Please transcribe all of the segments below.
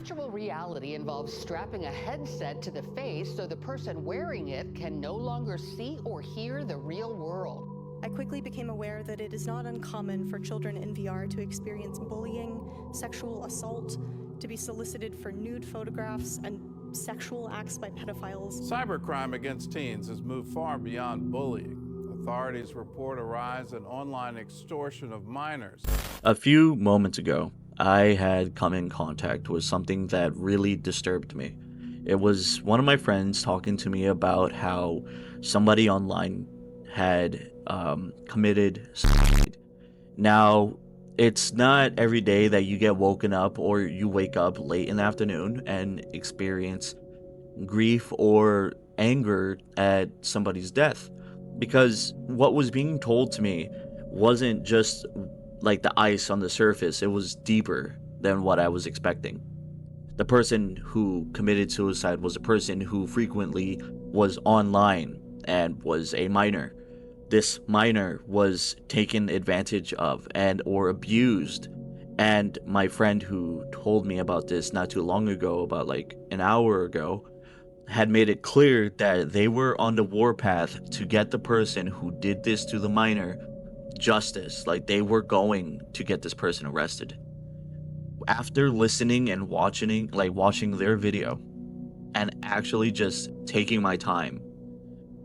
Virtual reality involves strapping a headset to the face so the person wearing it can no longer see or hear the real world. I quickly became aware that it is not uncommon for children in VR to experience bullying, sexual assault, to be solicited for nude photographs, and sexual acts by pedophiles. Cybercrime against teens has moved far beyond bullying. Authorities report a rise in online extortion of minors. A few moments ago, I had come in contact with something that really disturbed me. It was one of my friends talking to me about how somebody online had committed suicide. Now, it's not every day that you get woken up or you wake up late in the afternoon and experience grief or anger at somebody's death. Because what was being told to me wasn't just like the ice on the surface, it was deeper than what I was expecting. The person who committed suicide was a person who frequently was online and was a minor. This minor was taken advantage of and or abused. And my friend who told me about this not too long ago, about like an hour ago, had made it clear that they were on the warpath to get the person who did this to the minor justice. Like, they were going to get this person arrested. After listening and watching their video and actually just taking my time,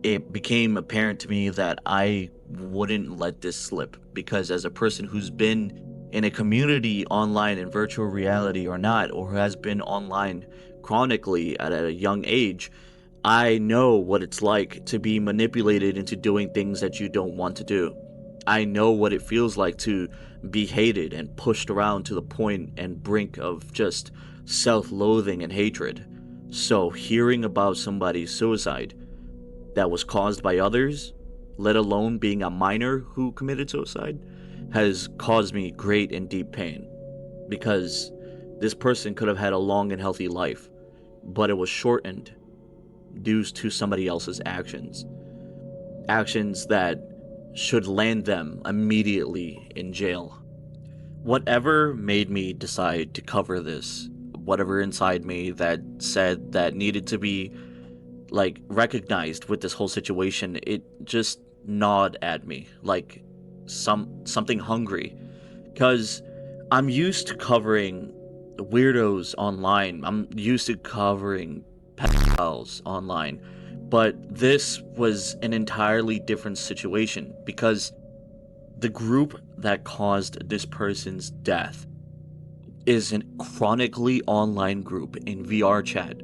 it became apparent to me that I wouldn't let this slip, because as a person who's been in a community online in virtual reality or not, or who has been online chronically at a young age, I know what it's like to be manipulated into doing things that you don't want to do. I know what it feels like to be hated and pushed around to the point and brink of just self-loathing and hatred. So hearing about somebody's suicide that was caused by others, let alone being a minor who committed suicide, has caused me great and deep pain. Because this person could have had a long and healthy life, but it was shortened due to somebody else's actions. Actions that should land them immediately in jail. Whatever made me decide to cover this, whatever inside me that said that needed to be like recognized with this whole situation, it just gnawed at me like something hungry. Because I'm used to covering weirdos online. I'm used to covering pedophiles online. But this was an entirely different situation, because the group that caused this person's death is a chronically online group in VR chat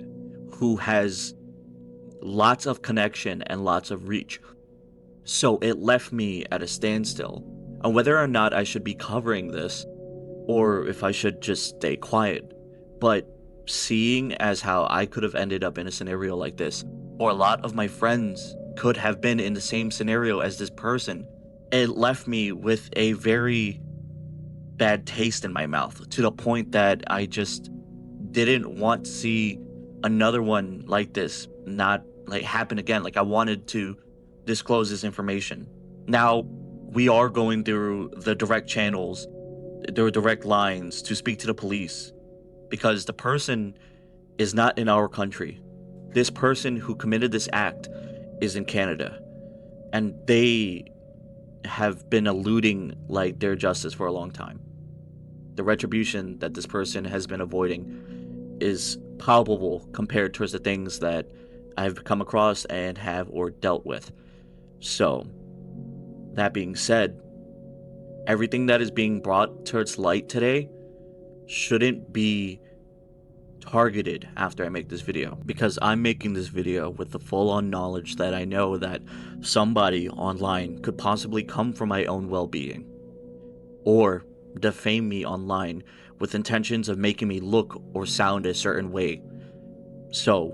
who has lots of connection and lots of reach. So it left me at a standstill on whether or not I should be covering this or if I should just stay quiet. But seeing as how I could have ended up in a scenario like this, or a lot of my friends could have been in the same scenario as this person, it left me with a very bad taste in my mouth, to the point that I just didn't want to see another one like this not like happen again. Like, I wanted to disclose this information. Now, we are going through the direct channels, there are direct lines to speak to the police, because the person is not in our country. This person who committed this act is in Canada, and they have been eluding like their justice for a long time. The retribution that this person has been avoiding is palpable compared towards the things that I've come across and have or dealt with. So, that being said, everything that is being brought towards light today shouldn't be targeted after I make this video, because I'm making this video with the full-on knowledge that I know that somebody online could possibly come for my own well-being or defame me online with intentions of making me look or sound a certain way. So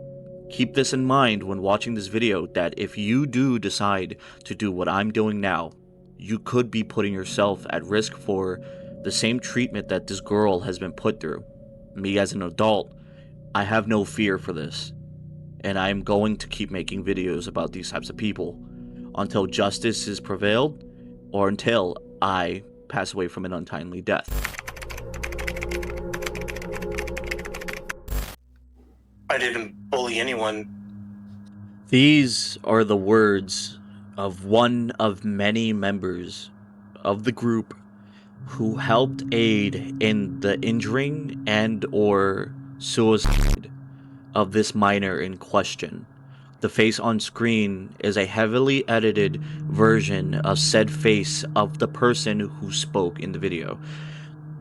keep this in mind when watching this video, that if you do decide to do what I'm doing now, you could be putting yourself at risk for the same treatment that this girl has been put through. Me as an adult, I have no fear for this, and I'm going to keep making videos about these types of people until justice is prevailed, or until I pass away from an untimely death. didn't bully anyone. These are the words of one of many members of the group who helped aid in the injuring and or suicide of this minor in question. The face on screen is a heavily edited version of said face of the person who spoke in the video.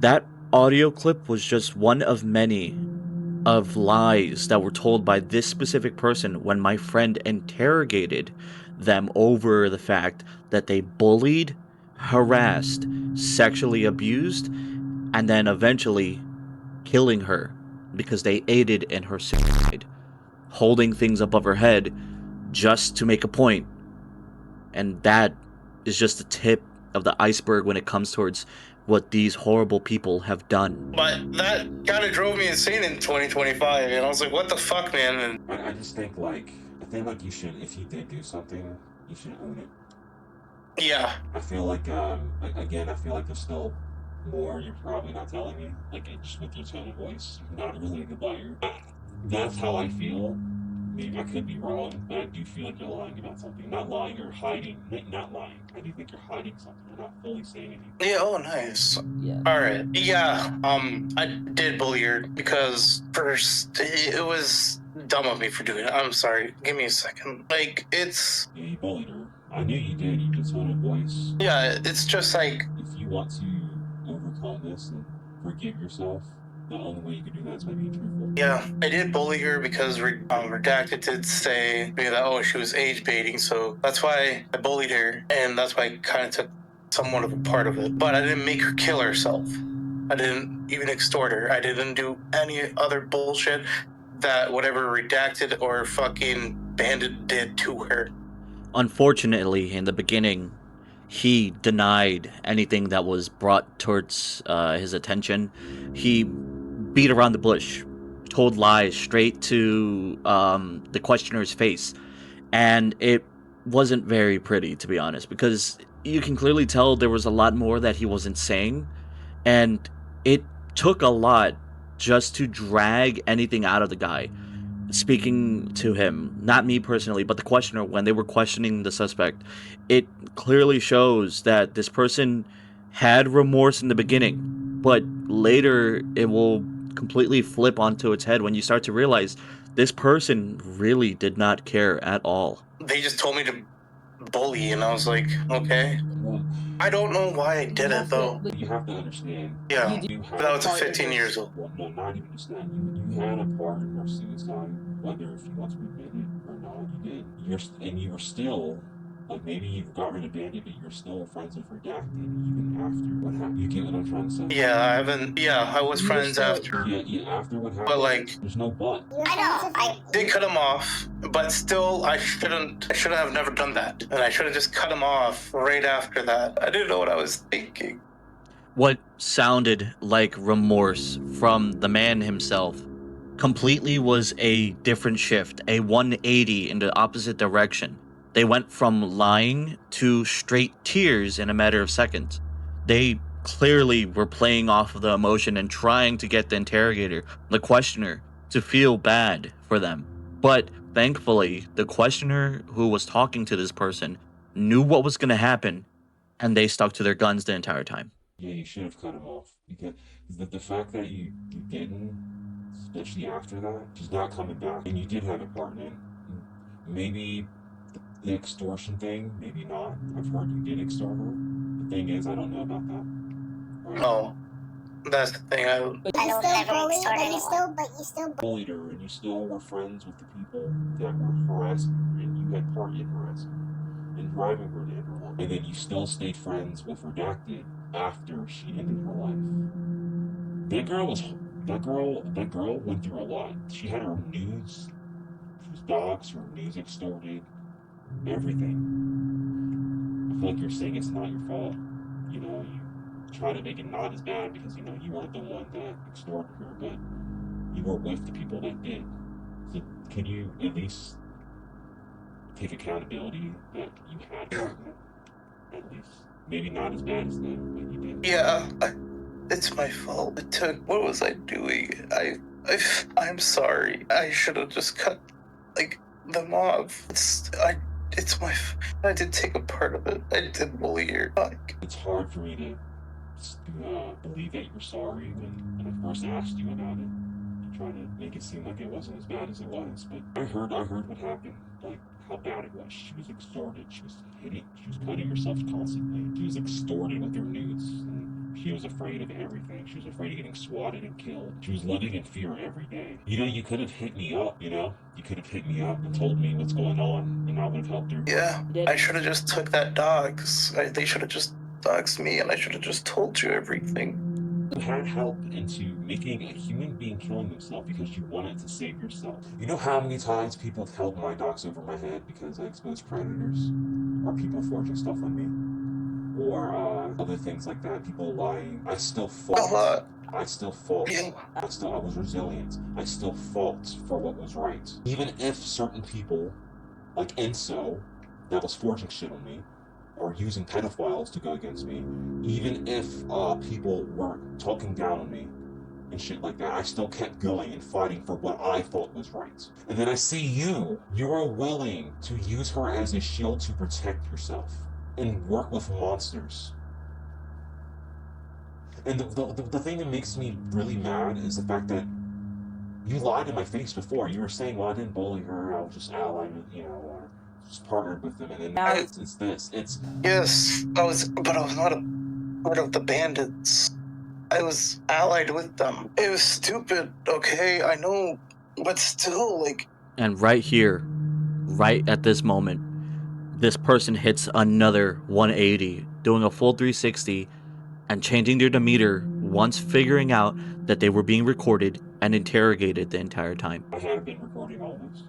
That audio clip was just one of many of lies that were told by this specific person when my friend interrogated them over the fact that they bullied, harassed, sexually abused, and then eventually killing her because they aided in her suicide, holding things above her head just to make a point. And that is just the tip of the iceberg when it comes towards what these horrible people have done. But that kind of drove me insane in 2025, and I was like, what the fuck, man? And I just think you should, if you did do something, you should own it. yeah. I feel like, again, I feel like there's still more you're probably not telling me. Like, just with your tone of voice, not really a good liar. That's how I feel. Maybe I could be wrong, but I do feel like you're lying about something. Not lying or hiding. Not lying. I do think you're hiding something. You're not fully saying anything. Yeah, oh, nice. Yeah. Alright. Yeah, I did bully her because first, it was dumb of me for doing it. I'm sorry. Give me a second. Like, it's... Yeah, you bullied her. I knew you did. You just tone of voice. Yeah, it's just like... If you want to overcome this and forgive yourself, the only way you can do that is by being truthful. Yeah, I did bully her because Redacted did say maybe that, oh, she was age baiting, so that's why I bullied her, and that's why I kind of took somewhat of a part of it. But I didn't make her kill herself. I didn't even extort her. I didn't do any other bullshit that whatever Redacted or fucking Bandit did to her. Unfortunately, in the beginning, he denied anything that was brought towards his attention. He beat around the bush, told lies straight to the questioner's face, and it wasn't very pretty, to be honest, because you can clearly tell there was a lot more that he wasn't saying, and it took a lot just to drag anything out of the guy. Speaking to him, not me personally, but the questioner, when they were questioning the suspect, it clearly shows that this person had remorse in the beginning, but later it will completely flip onto its head when you start to realize this person really did not care at all. They just told me to bully, and I was like, okay. Well, I don't know why I did it, though. you have to understand. Yeah, You but I was 15 years old. Well, no, not even just that. You had a part in her suicide, whether if you want to admit it or not, you did. You were still, like, maybe you got rid of Bandit, but you're still friends with Redacted even after what happened. You get what I'm trying to say? Yeah, I was friends after. Yeah, after what happened. But, like... There's no but. I know. I did cut him off, but still, I should have never done that. And I should have just cut him off right after that. I didn't know what I was thinking. What sounded like remorse from the man himself completely was a different shift, a 180 in the opposite direction. They went from lying to straight tears in a matter of seconds. They clearly were playing off of the emotion and trying to get the interrogator, the questioner, to feel bad for them. But thankfully, the questioner who was talking to this person knew what was going to happen, and they stuck to their guns the entire time. Yeah, you should have cut him off. Because the fact that you didn't, especially after that, she's not coming back. And you did have a part in it. Maybe the extortion thing, maybe not. I've heard you did extort her. The thing is, I don't know about that. Right? No, that's the thing. don't never extort anyone. But you still bullied her, and you still were friends with the people that were harassing her, and you had part in harassing her and driving her to end her life. And then you still stayed friends with Redacted after she ended her life. That girl went through a lot. She had her nudes, she was doxxed, her nudes extorted, everything. I feel like you're saying it's not your fault. You know, you try to make it not as bad because, you know, you weren't the one that extorted her, but you were with the people that did. So can you at least take accountability that you had done that, at least? Maybe not as bad as them, but you did. Yeah, it's my fault. What was I doing? I I'm sorry. I should have just cut, them off. I did take a part of it. I did bully her. It's hard for me to believe that you're sorry when I first asked you about it. You try to make it seem like it wasn't as bad as it was, but I heard what happened. Like, how bad it was. She was extorted. She was cutting herself constantly. She was extorted with her nudes. And she was afraid of everything. She was afraid of getting swatted and killed. She was living in fear every day. You could have hit me up, You could have hit me up and told me what's going on, and I would have helped her. Yeah, I should have just took that dog. They should have just doxed me, and I should have just told you everything. You had help into making a human being killing themselves because you wanted to save yourself. You know how many times people have held my docs over my head because I exposed predators? Or people forging stuff on me? Or other things like that, people lying. I still fought. I still fought. Yeah. I was resilient. I still fought for what was right. Even if certain people, like Enso, that was forging shit on me, or using pedophiles to go against me, even if people were talking down on me and shit like that, I still kept going and fighting for what I thought was right. And then I see you're willing to use her as a shield to protect yourself and work with monsters. And the thing that makes me really mad is the fact that you lied in my face before. You were saying, well, I didn't bully her, I was just allied with, or just partnered with them, and then now it's this. Yes, I was not a part of the bandits. I was allied with them. It was stupid, okay? I know, but still, And right here, right at this moment, this person hits another 180, doing a full 360 and changing their demeanor once figuring out that they were being recorded and interrogated the entire time. I have been recording all this.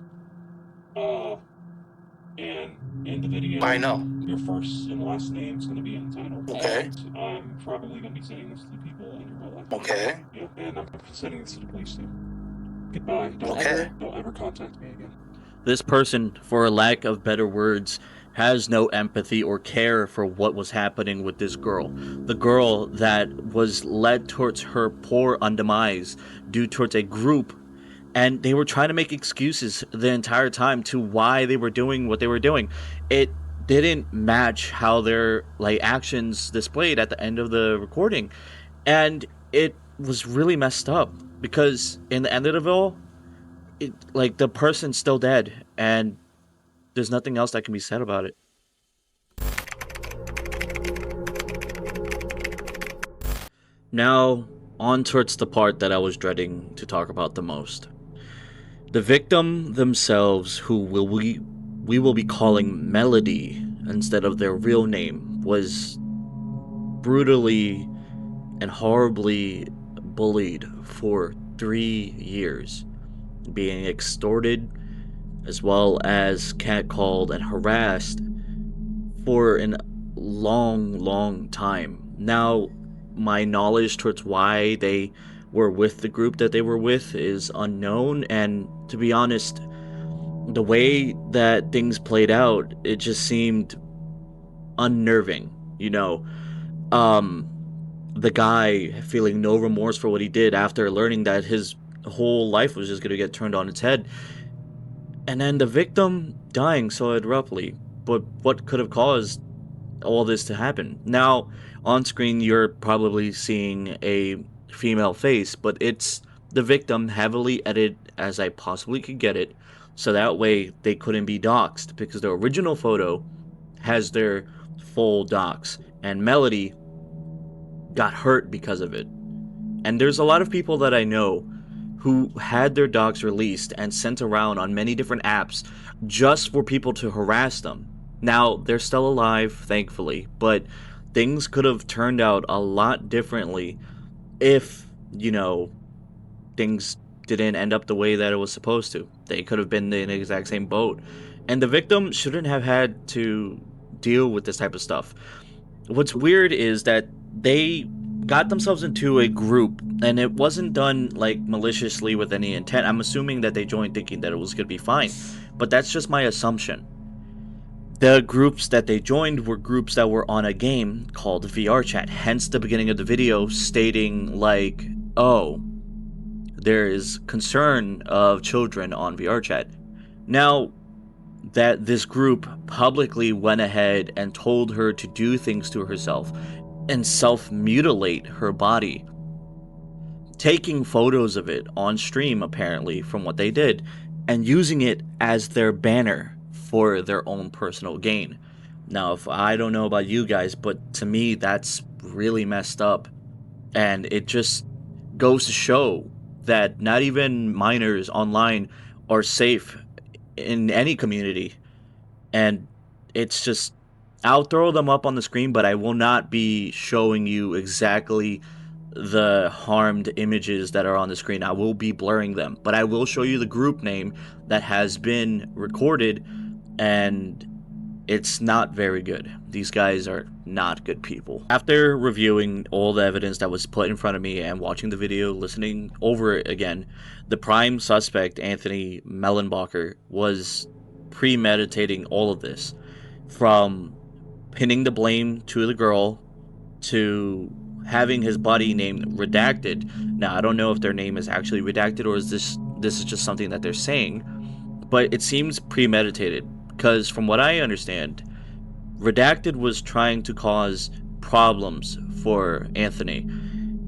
And in the video, I know. your first and last name is going to be in the title. Okay. And I'm probably going to be sending this to the people in your real life. Okay. Yeah, and I'm sending this to the police too. Goodbye. Don't ever contact me again. This person, for a lack of better words, has no empathy or care for what was happening with this girl. The girl that was led towards her poor demise due towards a group, and they were trying to make excuses the entire time to why they were doing what they were doing. It didn't match how their actions displayed at the end of the recording, and it was really messed up because in the end of it all, the person's still dead, and there's nothing else that can be said about it. Now, on towards the part that I was dreading to talk about the most. The victim themselves, who we will be calling Melody instead of their real name, was brutally and horribly bullied for 3 years, being extorted as well as catcalled and harassed for a long time. Now, my knowledge towards why they were with the group that they were with is unknown, and to be honest, the way that things played out, it just seemed unnerving. The guy feeling no remorse for what he did after learning that his whole life was just going to get turned on its head, and then the victim dying so abruptly. But what could have caused all this to happen? Now, on screen, you're probably seeing a female face, but it's the victim heavily edited as I possibly could get it, so that way they couldn't be doxxed, because the original photo has their full dox, and Melody got hurt because of it. And there's a lot of people that I know who had their docs released and sent around on many different apps just for people to harass them. Now, they're still alive, thankfully, but things could have turned out a lot differently if, things didn't end up the way that it was supposed to. They could have been in the exact same boat. And the victim shouldn't have had to deal with this type of stuff. What's weird is that they got themselves into a group, and it wasn't done maliciously with any intent. I'm assuming that they joined thinking that it was going to be fine, but that's just my assumption. The groups that they joined were groups that were on a game called VR Chat, hence the beginning of the video stating oh, there is concern of children on VR chat. Now that this group publicly went ahead and told her to do things to herself and self-mutilate her body, taking photos of it on stream apparently from what they did, and using it as their banner for their own personal gain. Now, if I don't know about you guys, but to me that's really messed up, and it just goes to show that not even minors online are safe in any community. And it's just, I'll throw them up on the screen, but I will not be showing you exactly the harmed images that are on the screen. I will be blurring them, but I will show you the group name that has been recorded, and it's not very good. These guys are not good people. After reviewing all the evidence that was put in front of me and watching the video, listening over it again, the prime suspect, Anthony Mellenbacher, was premeditating all of this, from pinning the blame to the girl to having his body named Redacted. Now, I don't know if their name is actually Redacted or is this is just something that they're saying, but it seems premeditated, because from what I understand, Redacted was trying to cause problems for Anthony.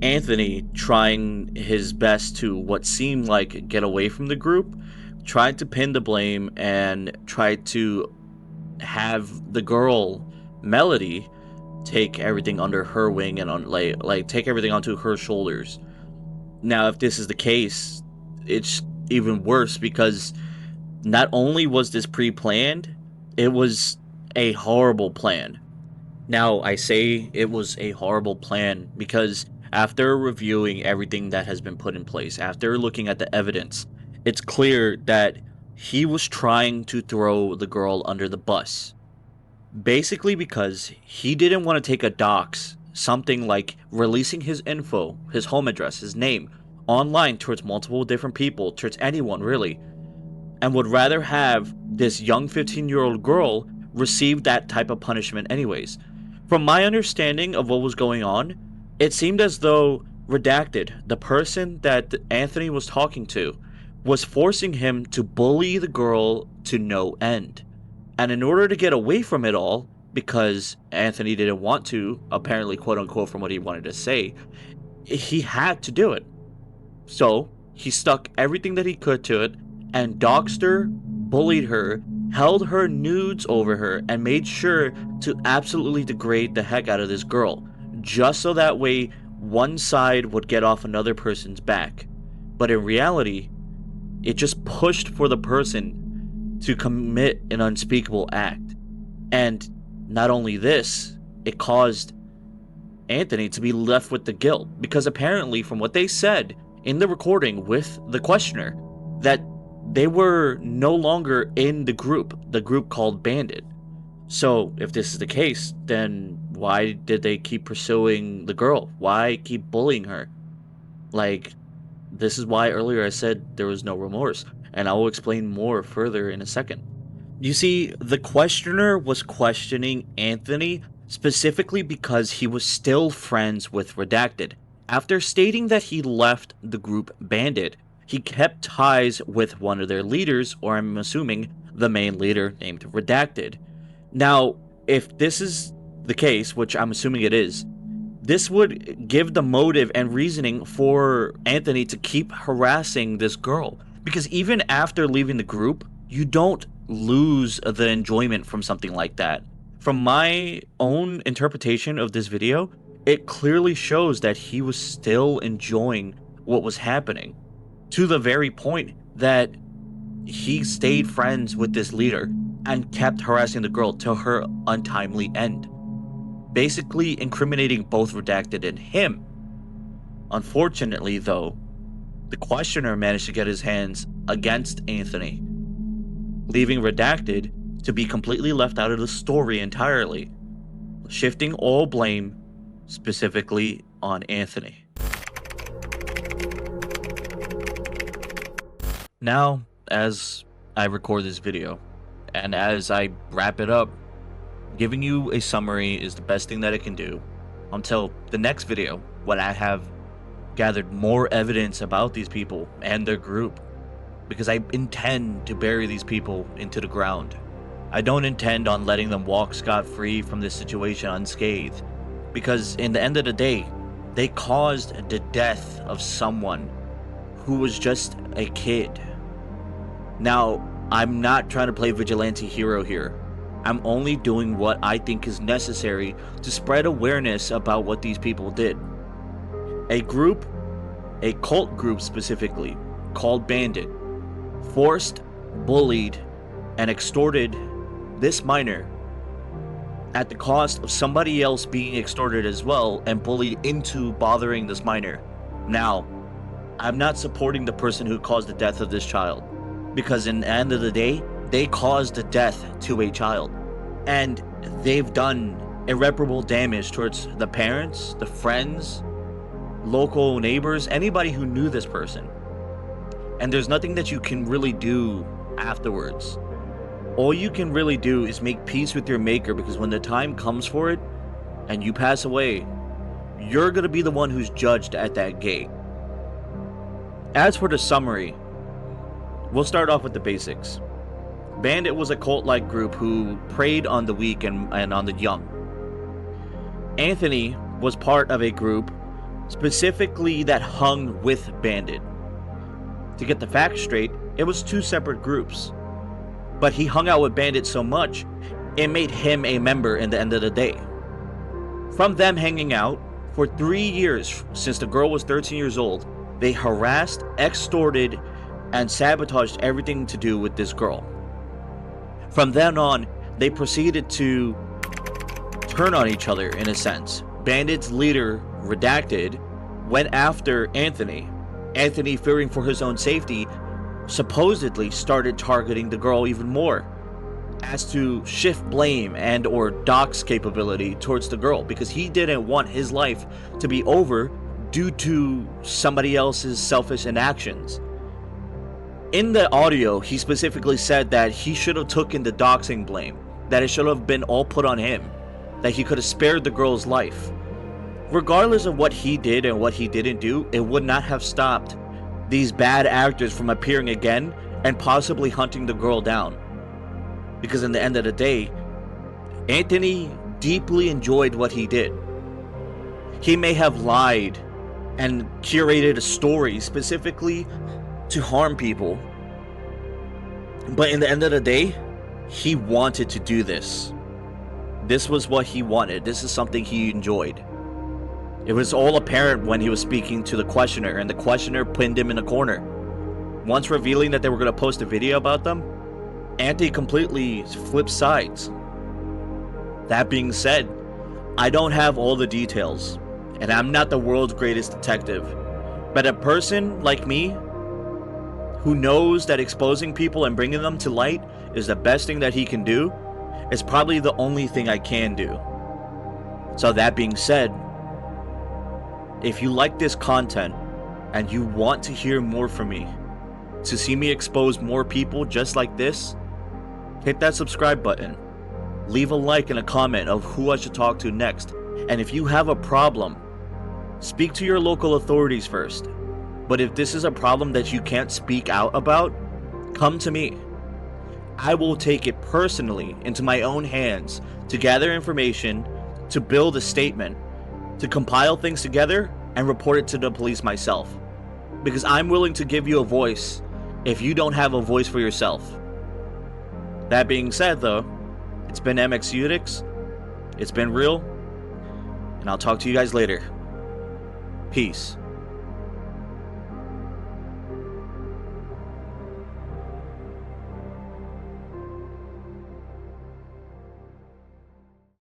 Anthony, trying his best to what seemed like get away from the group, tried to pin the blame and tried to have the girl, Melody, take everything under her wing and on like take everything onto her shoulders. Now, if this is the case, it's even worse, because not only was this pre-planned, it was a horrible plan. Now, I say it was a horrible plan because after reviewing everything that has been put in place, after looking at the evidence, it's clear that he was trying to throw the girl under the bus. Basically because he didn't want to take a dox, something like releasing his info, his home address, his name, online towards multiple different people, towards anyone really, and would rather have this young 15-year-old girl receive that type of punishment anyways. From my understanding of what was going on, it seemed as though Redacted, the person that Anthony was talking to, was forcing him to bully the girl to no end. And in order to get away from it all, because Anthony didn't want to, apparently, quote unquote, from what he wanted to say, he had to do it. So he stuck everything that he could to it and doxed her, bullied her, held her nudes over her, and made sure to absolutely degrade the heck out of this girl, just so that way one side would get off another person's back. But in reality, it just pushed for the person to commit an unspeakable act. And not only this, it caused Anthony to be left with the guilt, because apparently from what they said in the recording with the questioner, that they were no longer in the group called Bandit. So if this is the case, then why did they keep pursuing the girl? Why keep bullying her? Like, this is why earlier I said there was no remorse, and I will explain more further in a second. You see, the questioner was questioning Anthony specifically because he was still friends with Redacted. After stating that he left the group Bandit, he kept ties with one of their leaders, or I'm assuming the main leader named Redacted. Now, if this is the case, which I'm assuming it is, this would give the motive and reasoning for Anthony to keep harassing this girl. Because even after leaving the group, you don't lose the enjoyment from something like that. From my own interpretation of this video, it clearly shows that he was still enjoying what was happening, to the very point that he stayed friends with this leader and kept harassing the girl till her untimely end, basically incriminating both Redacted and him. Unfortunately, though, the questioner managed to get his hands against Anthony, leaving Redacted to be completely left out of the story entirely, shifting all blame specifically on Anthony. Now, as I record this video, and as I wrap it up, giving you a summary is the best thing that I can do until the next video, when I have gathered more evidence about these people and their group, because I intend to bury these people into the ground. I don't intend on letting them walk scot-free from this situation unscathed, because in the end of the day, they caused the death of someone who was just a kid. Now, I'm not trying to play vigilante hero here. I'm only doing what I think is necessary to spread awareness about what these people did. A cult group specifically, called Bandit, forced, bullied, and extorted this minor at the cost of somebody else being extorted as well and bullied into bothering this minor. Now, I'm not supporting the person who caused the death of this child, because in the end of the day, they caused the death to a child, and they've done irreparable damage towards the parents, the friends, local neighbors, anybody who knew this person. And there's nothing that you can really do afterwards. All you can really do is make peace with your maker, because when the time comes for it and you pass away, you're going to be the one who's judged at that gate. As for the summary, we'll start off with the basics. Bandit was a cult-like group who preyed on the weak and on the young. Anthony was part of a group specifically that hung with Bandit. To get the facts straight, it was two separate groups. But he hung out with Bandit so much, it made him a member in the end of the day. From them hanging out, for 3 years, since the girl was 13 years old, they harassed, extorted, and sabotaged everything to do with this girl. From then on, they proceeded to turn on each other in a sense. Bandit's leader, Redacted, went after Anthony. Anthony, fearing for his own safety, supposedly started targeting the girl even more, as to shift blame and or Doc's capability towards the girl, because he didn't want his life to be over due to somebody else's selfish inactions. In the audio, he specifically said that he should have taken the doxing blame, that it should have been all put on him, that he could have spared the girl's life. Regardless of what he did and what he didn't do, it would not have stopped these bad actors from appearing again and possibly hunting the girl down. Because in the end of the day, Anthony deeply enjoyed what he did. He may have lied and curated a story specifically to harm people, but in the end of the day, he wanted to do this. This was what he wanted. This is something he enjoyed. It was all apparent when he was speaking to the questioner, and the questioner pinned him in a corner. Once revealing that they were going to post a video about them, Anthony completely flipped sides. That being said, I don't have all the details, and I'm not the world's greatest detective, but a person like me who knows that exposing people and bringing them to light is the best thing that he can do is probably the only thing I can do. So that being said, if you like this content and you want to hear more from me, to see me expose more people just like this, hit that subscribe button. Leave a like and a comment of who I should talk to next. And if you have a problem, speak to your local authorities first. But if this is a problem that you can't speak out about, come to me. I will take it personally into my own hands to gather information, to build a statement, to compile things together and report it to the police myself. Because I'm willing to give you a voice if you don't have a voice for yourself. That being said though, it's been MX Unix, it's been real, and I'll talk to you guys later. Peace.